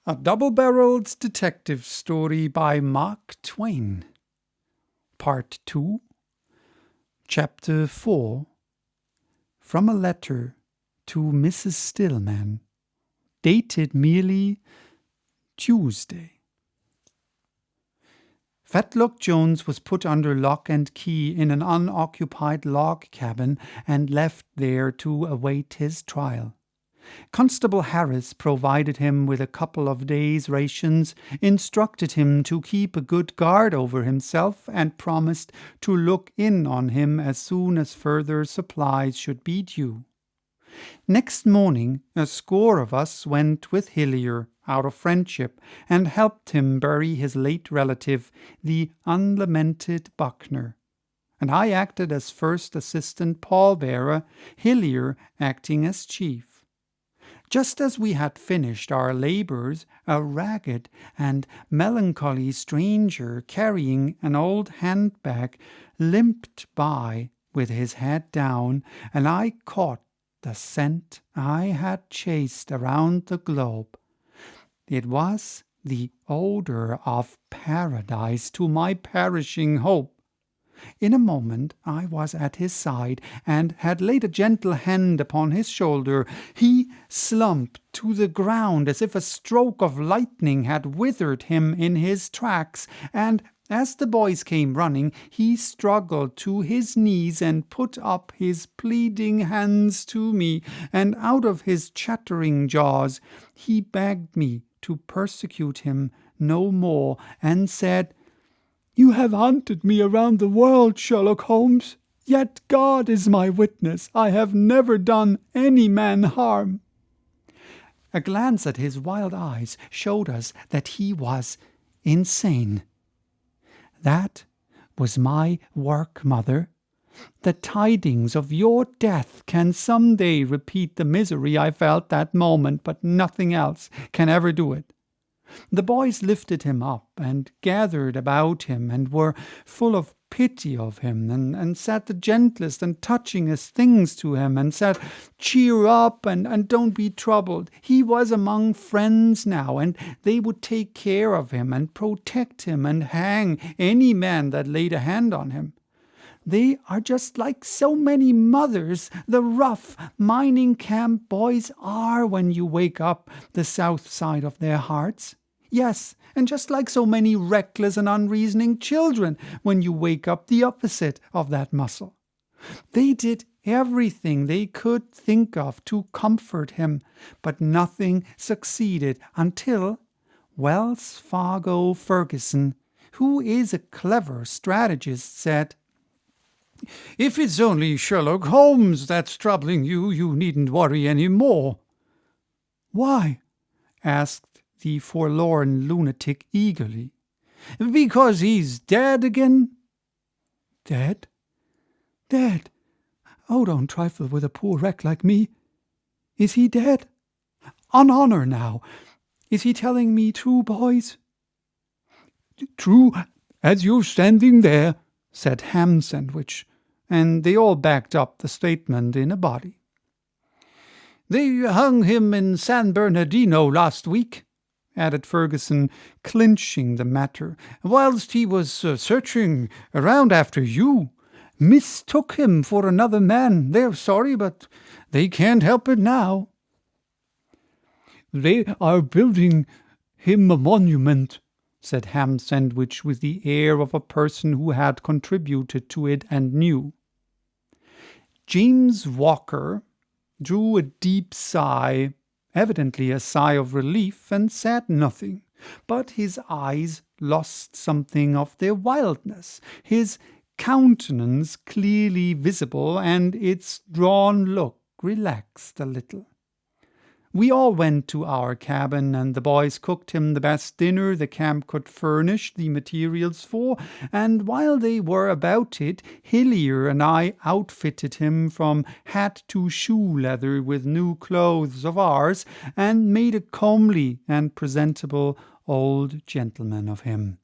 A double-barreled detective story by Mark Twain. Part 2, Chapter 4. From a letter to Mrs. Stillman, dated merely Tuesday. Fetlock Jones was put under lock and key in an unoccupied log cabin and left there to await his trial. Constable Harris provided him with a couple of days' rations, instructed him to keep a good guard over himself, and promised to look in on him as soon as further supplies should be due. Next morning, a score of us went with Hillier, out of friendship, and helped him bury his late relative, the unlamented Buckner. And I acted as first assistant pallbearer, Hillier acting as chief. Just as we had finished our labours, a ragged and melancholy stranger carrying an old handbag limped by with his head down, and I caught the scent I had chased around the globe. It was the odour of paradise to my perishing hope. In a moment I was at his side, and had laid a gentle hand upon his shoulder. He slumped to the ground as if a stroke of lightning had withered him in his tracks, and as the boys came running, he struggled to his knees and put up his pleading hands to me, and out of his chattering jaws he begged me to persecute him no more, and said, "You have hunted me around the world, Sherlock Holmes, yet God is my witness, I have never done any man harm." A glance at his wild eyes showed us that he was insane. "That was my work, Mother. The tidings of your death can some day repeat the misery I felt that moment, but nothing else can ever do it." The boys lifted him up and gathered about him, and were full of pity of him, and said the gentlest and touchingest things to him, and said, "Cheer up, and don't be troubled. He was among friends now, and they would take care of him, and protect him, and hang any man that laid a hand on him. They are just like so many mothers, the rough mining camp boys are when you wake up the south side of their hearts. Yes, and just like so many reckless and unreasoning children when you wake up the opposite of that muscle. They did everything they could think of to comfort him, but nothing succeeded until Wells Fargo Ferguson, who is a clever strategist, said, "If it's only Sherlock Holmes that's troubling you, you needn't worry any more." "Why?" asked the forlorn lunatic eagerly. "Because he's dead again." "Dead? Dead? Oh, don't trifle with a poor wreck like me. Is he dead? On honour now. Is he telling me true, boys?" "True as you're standing there," said Ham Sandwich, and they all backed up the statement in a body. "They hung him in San Bernardino last week," added Ferguson, clinching the matter, "whilst he was searching around after you. Mistook him for another man. They're sorry, but they can't help it now." "They are building him a monument," said Ham Sandwich, with the air of a person who had contributed to it and knew. James Walker drew a deep sigh, evidently a sigh of relief, and said nothing, but his eyes lost something of their wildness, his countenance clearly visible, and its drawn look relaxed a little. We all went to our cabin, and the boys cooked him the best dinner the camp could furnish the materials for, and while they were about it, Hillier and I outfitted him from hat to shoe leather with new clothes of ours, and made a comely and presentable old gentleman of him.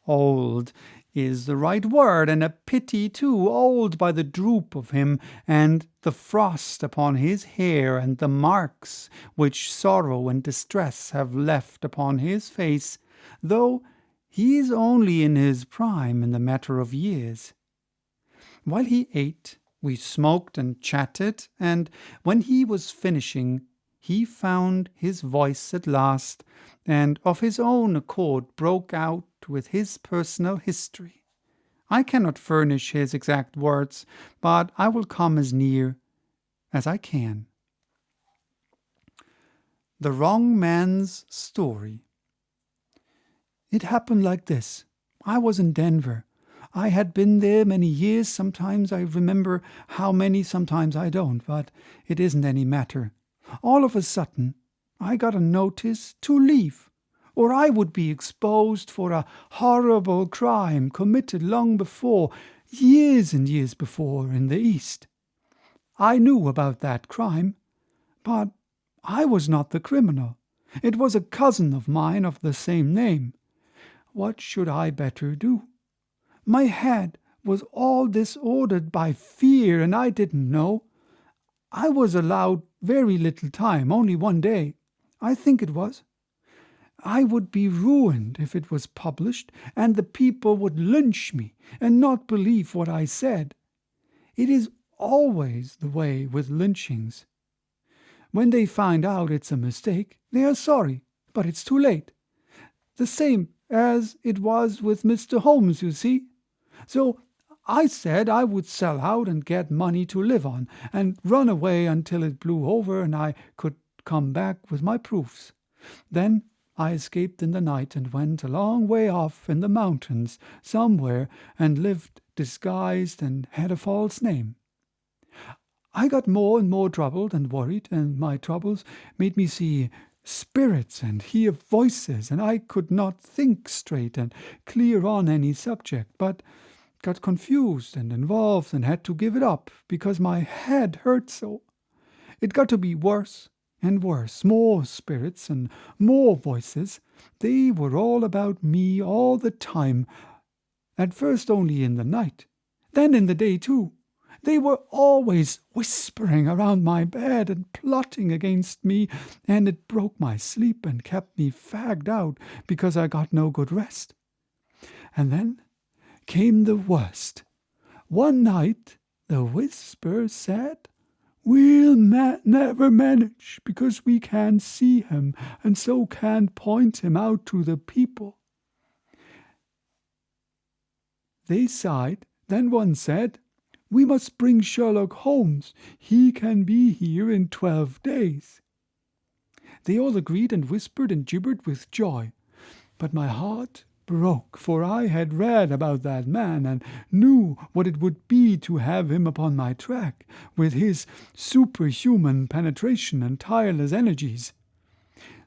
Old is the right word, and a pity too, old by the droop of him, and the frost upon his hair and the marks which sorrow and distress have left upon his face, though he is only in his prime in the matter of years. While he ate, we smoked and chatted, and when he was finishing, he found his voice at last, and of his own accord broke out with his personal history. I cannot furnish his exact words, but I will come as near as I can. The Wrong Man's Story. It happened like this. I was in Denver. I had been there many years. Sometimes I remember how many, sometimes I don't, but it isn't any matter. All of a sudden, I got a notice to leave, or I would be exposed for a horrible crime committed long before, years and years before, in the East. I knew about that crime, but I was not the criminal. It was a cousin of mine of the same name. What should I better do? My head was all disordered by fear, and I didn't know. I was allowed very little time, only 1 day. I think it was. I would be ruined if it was published, and the people would lynch me and not believe what I said. It is always the way with lynchings. When they find out it's a mistake, they are sorry, but it's too late. The same as it was with Mr. Holmes, you see. So I said I would sell out and get money to live on, and run away until it blew over and I could come back with my proofs. Then I escaped in the night and went a long way off in the mountains somewhere and lived disguised and had a false name. I got more and more troubled and worried, and my troubles made me see spirits and hear voices, and I could not think straight and clear on any subject, but got confused and involved and had to give it up because my head hurt so. It got to be worse and worse, more spirits and more voices. They were all about me all the time, at first only in the night, then in the day too. They were always whispering around my bed and plotting against me, and it broke my sleep and kept me fagged out because I got no good rest. And then came the worst. One night the whisper said, "We'll never manage because we can't see him and so can't point him out to the people." They sighed. Then one said, "We must bring Sherlock Holmes. He can be here in 12 days. They all agreed and whispered and gibbered with joy. But my heart broke, for I had read about that man and knew what it would be to have him upon my track, with his superhuman penetration and tireless energies.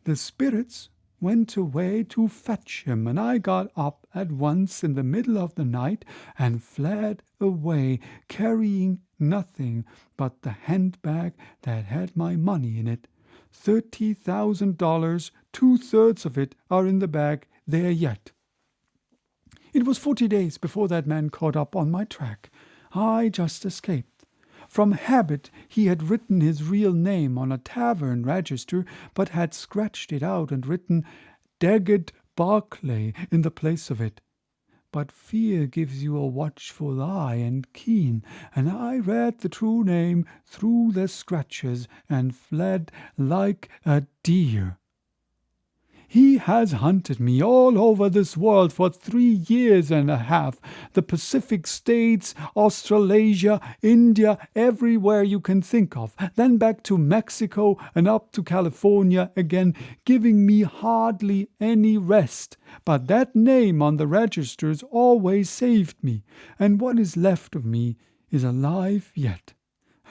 The spirits went away to fetch him, and I got up at once in the middle of the night and fled away, carrying nothing but the handbag that had my money in it. $30,000, 2/3 of it are in the bag there yet. It was 40 days before that man caught up on my track. I just escaped. From habit, he had written his real name on a tavern register, but had scratched it out and written Daggett Barclay in the place of it. But fear gives you a watchful eye and keen, and I read the true name through the scratches and fled like a deer. He has hunted me all over this world for 3 years and a half, the Pacific States, Australasia, India, everywhere you can think of, then back to Mexico and up to California again, giving me hardly any rest. But that name on the registers always saved me, and what is left of me is alive yet.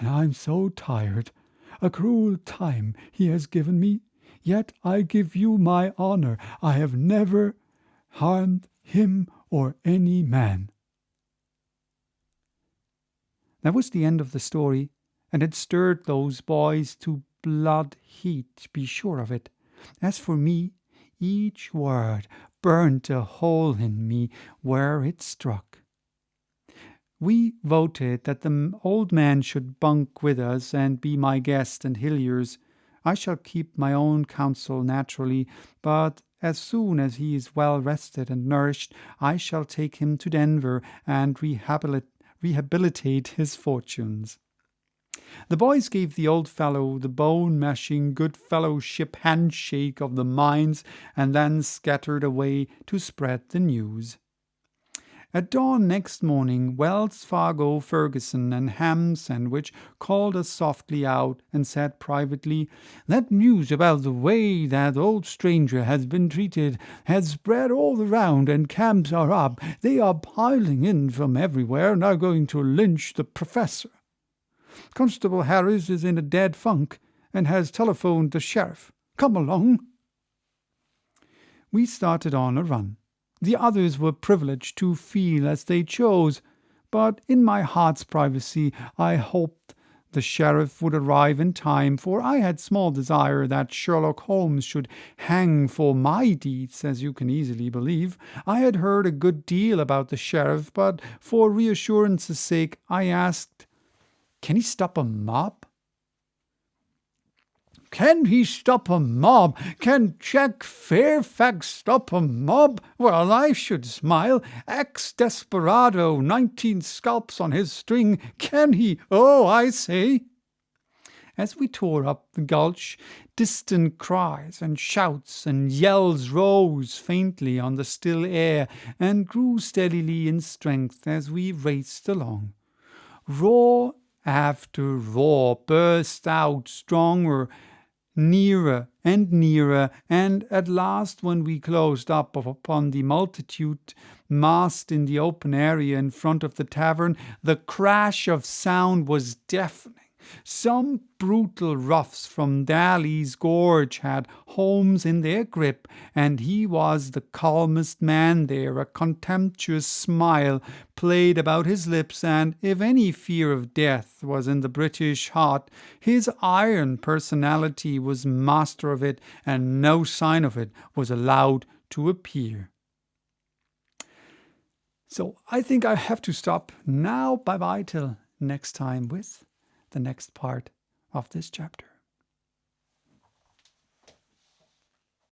And I'm so tired. A cruel time he has given me. Yet I give you my honor, I have never harmed him or any man." That was the end of the story, and it stirred those boys to blood heat, be sure of it. As for me, each word burnt a hole in me where it struck. We voted that the old man should bunk with us and be my guest and Hillier's. I shall keep my own counsel naturally, but as soon as he is well rested and nourished, I shall take him to Denver and rehabilitate his fortunes. The boys gave the old fellow the bone-mashing good-fellowship handshake of the mines, and then scattered away to spread the news. At dawn next morning, Wells Fargo Ferguson and Ham Sandwich called us softly out and said privately, "That news about the way that old stranger has been treated has spread all around, and cabs are up. They are piling in from everywhere and are going to lynch the professor. Constable Harris is in a dead funk and has telephoned the sheriff. Come along." We started on a run. The others were privileged to feel as they chose, but in my heart's privacy I hoped the sheriff would arrive in time, for I had small desire that Sherlock Holmes should hang for my deeds, as you can easily believe. I had heard a good deal about the sheriff, but for reassurance's sake I asked, "Can he stop a mob?" "Can he stop a mob? Can Jack Fairfax stop a mob? Well, I should smile. Ex-desperado, 19 scalps on his string. Can he? Oh, I say." As we tore up the gulch, distant cries and shouts and yells rose faintly on the still air and grew steadily in strength as we raced along. Roar after roar burst out stronger, nearer and nearer, and at last, when we closed up upon the multitude massed in the open area in front of the tavern, the crash of sound was deafening. Some brutal roughs from Daly's Gorge had Holmes in their grip, and he was the calmest man there. A contemptuous smile played about his lips, and if any fear of death was in the British heart, his iron personality was master of it, and no sign of it was allowed to appear. So I think I have to stop now. Bye-bye till next time with the next part of this chapter.